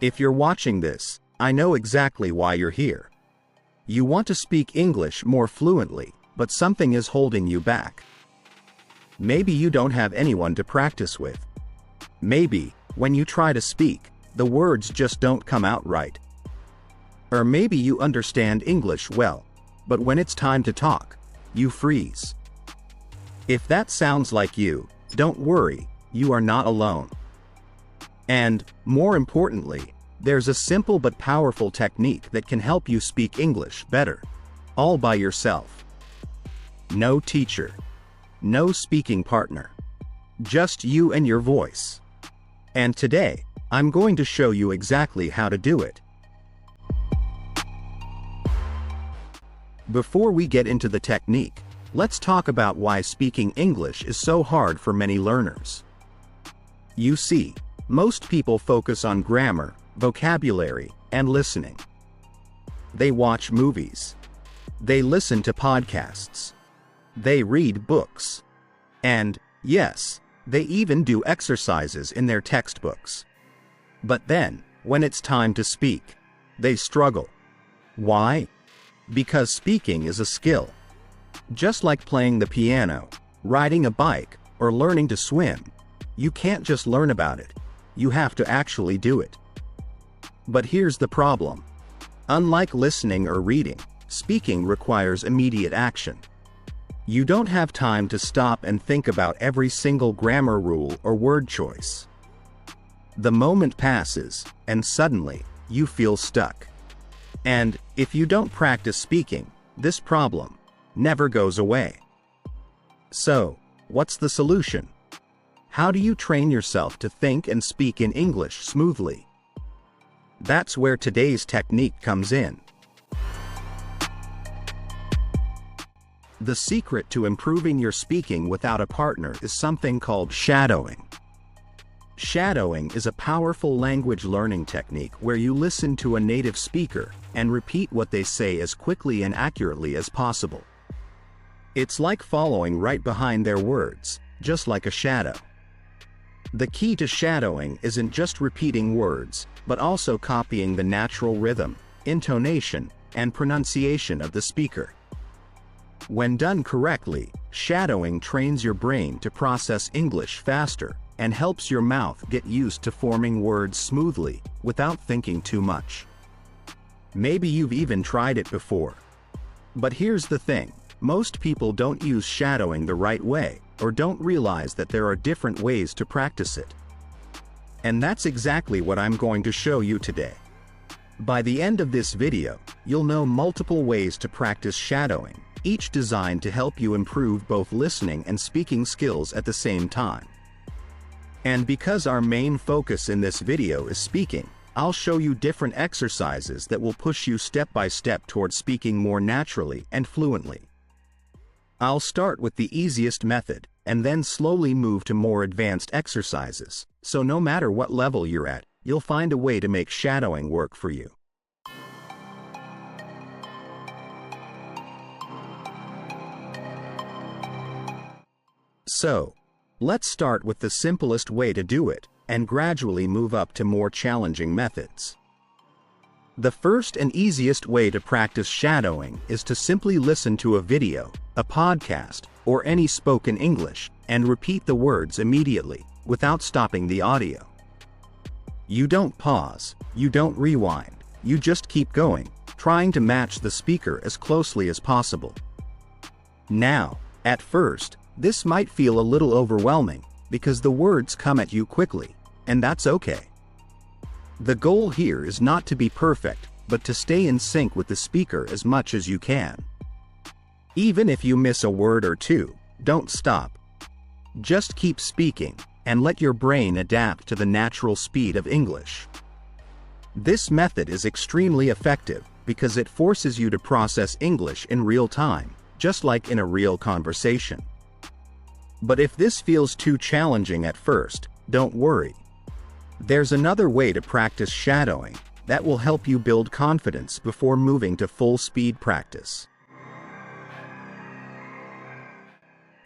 If you're watching this, I know exactly why you're here. You want to speak English more fluently, but something is holding you back. Maybe you don't have anyone to practice with. Maybe, when you try to speak, the words just don't come out right. Or maybe you understand English well, but when it's time to talk, you freeze. If that sounds like you, don't worry, you are not alone. And, more importantly, there's a simple but powerful technique that can help you speak English better, all by yourself. No teacher. No speaking partner. Just you and your voice. And today, I'm going to show you exactly how to do it. Before we get into the technique, let's talk about why speaking English is so hard for many learners. You see, most people focus on grammar, vocabulary, and listening. They watch movies. They listen to podcasts. They read books. And, yes, they even do exercises in their textbooks. But then, when it's time to speak, they struggle. Why? Because speaking is a skill. Just like playing the piano, riding a bike, or learning to swim, you can't just learn about it. You have to actually do it. But here's the problem. Unlike listening or reading, speaking requires immediate action. You don't have time to stop and think about every single grammar rule or word choice. The moment passes, and suddenly, you feel stuck. And, if you don't practice speaking, this problem never goes away. So, what's the solution? How do you train yourself to think and speak in English smoothly? That's where today's technique comes in. The secret to improving your speaking without a partner is something called shadowing. Shadowing is a powerful language learning technique where you listen to a native speaker and repeat what they say as quickly and accurately as possible. It's like following right behind their words, just like a shadow. The key to shadowing isn't just repeating words, but also copying the natural rhythm, intonation, and pronunciation of the speaker. When done correctly, shadowing trains your brain to process English faster and helps your mouth get used to forming words smoothly, without thinking too much. Maybe you've even tried it before. But here's the thing, most people don't use shadowing the right way, or don't realize that there are different ways to practice it. And that's exactly what I'm going to show you today. By the end of this video, you'll know multiple ways to practice shadowing, each designed to help you improve both listening and speaking skills at the same time. And because our main focus in this video is speaking, I'll show you different exercises that will push you step by step towards speaking more naturally and fluently. I'll start with the easiest method, and then slowly move to more advanced exercises, so no matter what level you're at, you'll find a way to make shadowing work for you. So, let's start with the simplest way to do it, and gradually move up to more challenging methods. The first and easiest way to practice shadowing is to simply listen to a video, a podcast, or any spoken English, and repeat the words immediately, without stopping the audio. You don't pause, you don't rewind, you just keep going, trying to match the speaker as closely as possible. Now, at first, this might feel a little overwhelming, because the words come at you quickly, and that's okay. The goal here is not to be perfect, but to stay in sync with the speaker as much as you can. Even if you miss a word or two, don't stop. Just keep speaking, and let your brain adapt to the natural speed of English. This method is extremely effective, because it forces you to process English in real time, just like in a real conversation. But if this feels too challenging at first, don't worry. There's another way to practice shadowing that will help you build confidence before moving to full-speed practice.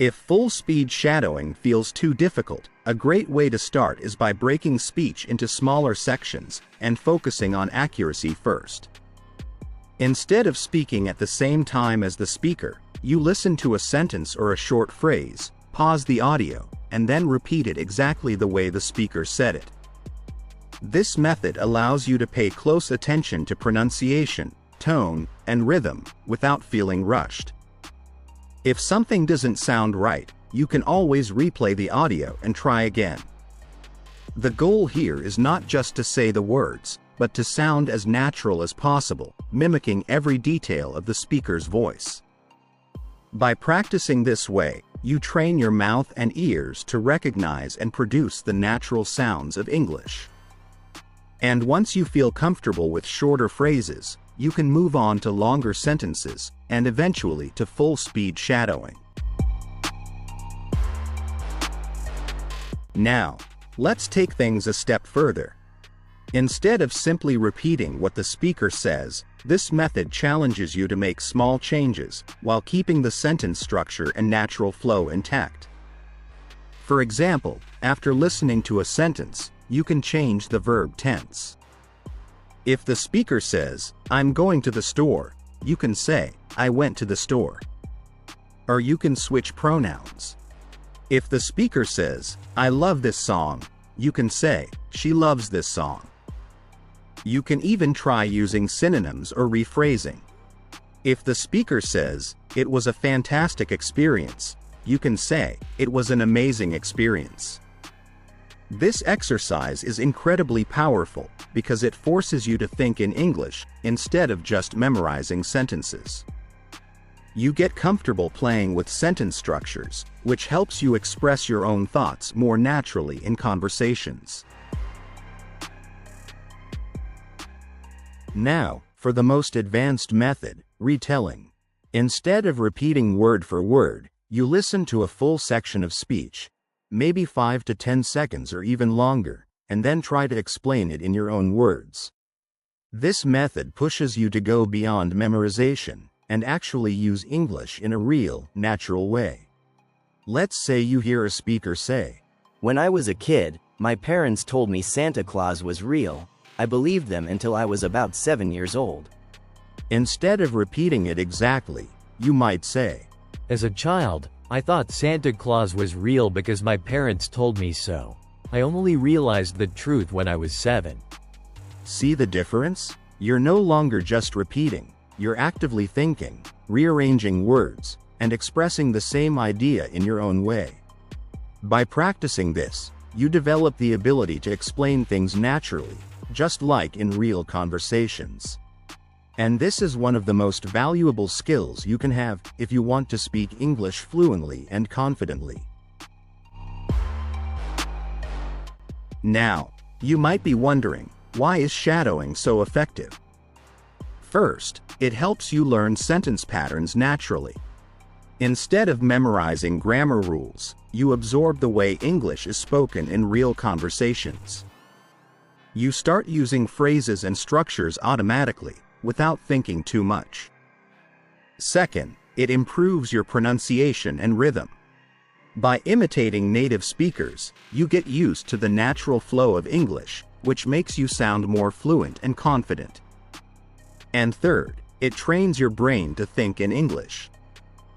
If full-speed shadowing feels too difficult, a great way to start is by breaking speech into smaller sections and focusing on accuracy first. Instead of speaking at the same time as the speaker, you listen to a sentence or a short phrase, pause the audio, and then repeat it exactly the way the speaker said it. This method allows you to pay close attention to pronunciation, tone, and rhythm without feeling rushed. If something doesn't sound right, you can always replay the audio and try again. The goal here is not just to say the words, but to sound as natural as possible, mimicking every detail of the speaker's voice. By practicing this way, you train your mouth and ears to recognize and produce the natural sounds of English. And once you feel comfortable with shorter phrases, you can move on to longer sentences, and eventually to full-speed shadowing. Now, let's take things a step further. Instead of simply repeating what the speaker says, this method challenges you to make small changes while keeping the sentence structure and natural flow intact. For example, after listening to a sentence, you can change the verb tense. If the speaker says, "I'm going to the store," you can say, "I went to the store." Or you can switch pronouns. If the speaker says, "I love this song," you can say, "She loves this song." You can even try using synonyms or rephrasing. If the speaker says, "It was a fantastic experience," you can say, "It was an amazing experience." This exercise is incredibly powerful because it forces you to think in English instead of just memorizing sentences. You get comfortable playing with sentence structures, which helps you express your own thoughts more naturally in conversations. Now, for the most advanced method, retelling. Instead of repeating word for word, you listen to a full section of speech, maybe 5 to 10 seconds or even longer, and then try to explain it in your own words. This method pushes you to go beyond memorization and actually use English in a real, natural way. Let's say you hear a speaker say, "When I was a kid, my parents told me Santa Claus was real. I believed them until I was about 7 years old." Instead of repeating it exactly, you might say, "As a child, I thought Santa Claus was real because my parents told me so. I only realized the truth when I was 7. See the difference? You're no longer just repeating, you're actively thinking, rearranging words, and expressing the same idea in your own way. By practicing this, you develop the ability to explain things naturally, just like in real conversations. And this is one of the most valuable skills you can have if you want to speak English fluently and confidently. Now, you might be wondering, why is shadowing so effective? First, it helps you learn sentence patterns naturally. Instead of memorizing grammar rules, you absorb the way English is spoken in real conversations. You start using phrases and structures automatically, without thinking too much. Second, it improves your pronunciation and rhythm. By imitating native speakers, you get used to the natural flow of English, which makes you sound more fluent and confident. And third, it trains your brain to think in English.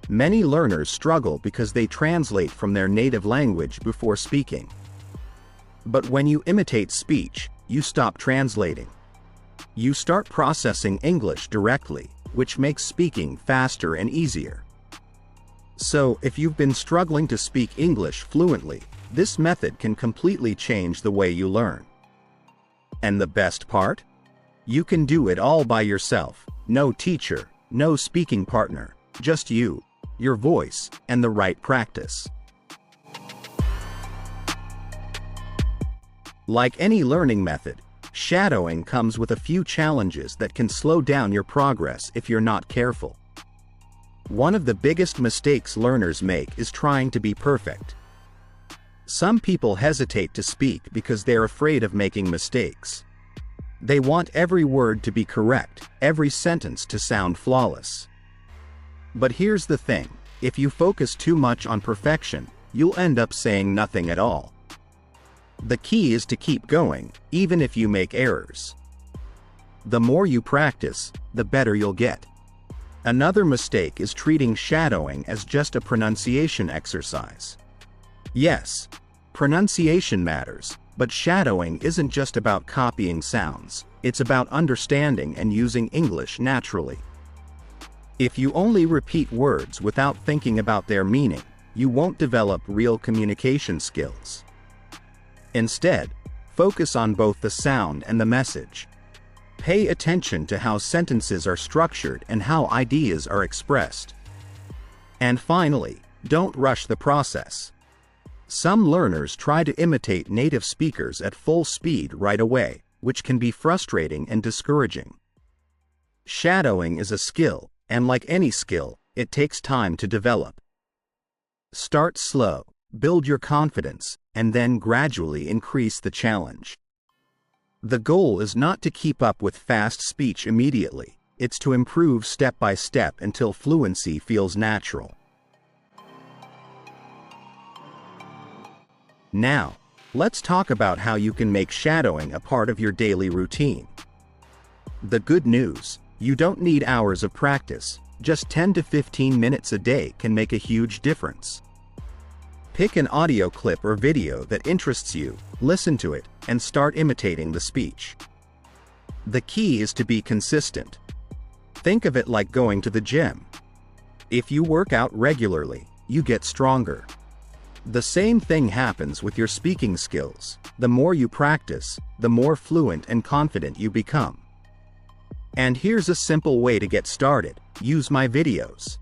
Many learners struggle because they translate from their native language before speaking. But when you imitate speech, you stop translating. You start processing English directly, which makes speaking faster and easier. So, if you've been struggling to speak English fluently, this method can completely change the way you learn. And the best part? You can do it all by yourself. No teacher, no speaking partner, just you, your voice, and the right practice. Like any learning method, shadowing comes with a few challenges that can slow down your progress if you're not careful. One of the biggest mistakes learners make is trying to be perfect. Some people hesitate to speak because they're afraid of making mistakes. They want every word to be correct, every sentence to sound flawless. But here's the thing, If you focus too much on perfection, you'll end up saying nothing at all. The key is to keep going, even if you make errors. The more you practice, the better you'll get. Another mistake is treating shadowing as just a pronunciation exercise. Yes, pronunciation matters, but shadowing isn't just about copying sounds, it's about understanding and using English naturally. If you only repeat words without thinking about their meaning, you won't develop real communication skills. Instead, focus on both the sound and the message. Pay attention to how sentences are structured and how ideas are expressed. And finally, don't rush the process. Some learners try to imitate native speakers at full speed right away, which can be frustrating and discouraging. Shadowing is a skill, and like any skill, it takes time to develop. Start slow, build your confidence, and then gradually increase the challenge. The goal is not to keep up with fast speech immediately, it's to improve step by step until fluency feels natural. Now, let's talk about how you can make shadowing a part of your daily routine. The good news, you don't need hours of practice, just 10 to 15 minutes a day can make a huge difference. Pick an audio clip or video that interests you, listen to it, and start imitating the speech. The key is to be consistent. Think of it like going to the gym. If you work out regularly, you get stronger. The same thing happens with your speaking skills. The more you practice, the more fluent and confident you become. And here's a simple way to get started: use my videos.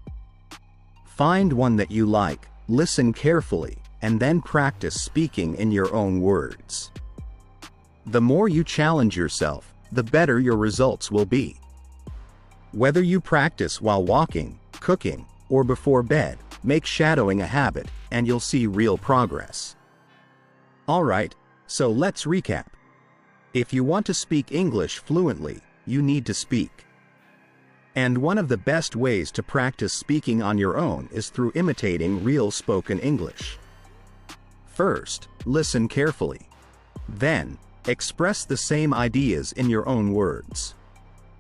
Find one that you like, listen carefully, and then practice speaking in your own words. The more you challenge yourself, the better your results will be. Whether you practice while walking, cooking, or before bed, make shadowing a habit, and you'll see real progress. Alright, so let's recap. If you want to speak English fluently, you need to speak. And one of the best ways to practice speaking on your own is through imitating real spoken English. First, listen carefully. Then, express the same ideas in your own words.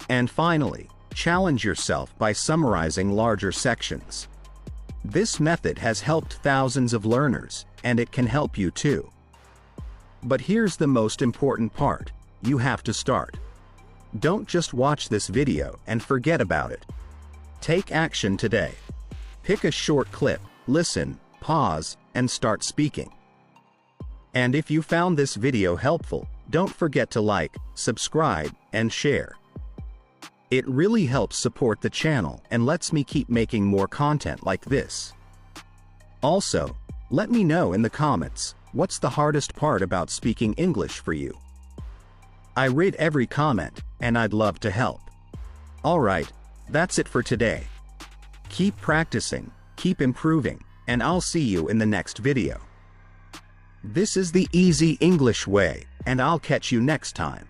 And finally, challenge yourself by summarizing larger sections. This method has helped thousands of learners, and it can help you too. But here's the most important part: you have to start. Don't just watch this video and forget about it. Take action today. Pick a short clip, listen, pause, and start speaking. And if you found this video helpful, don't forget to like, subscribe, and share. It really helps support the channel and lets me keep making more content like this. Also, let me know in the comments, what's the hardest part about speaking English for you? I read every comment, and I'd love to help. Alright, that's it for today. Keep practicing, keep improving, and I'll see you in the next video. This is the easy English way, and I'll catch you next time.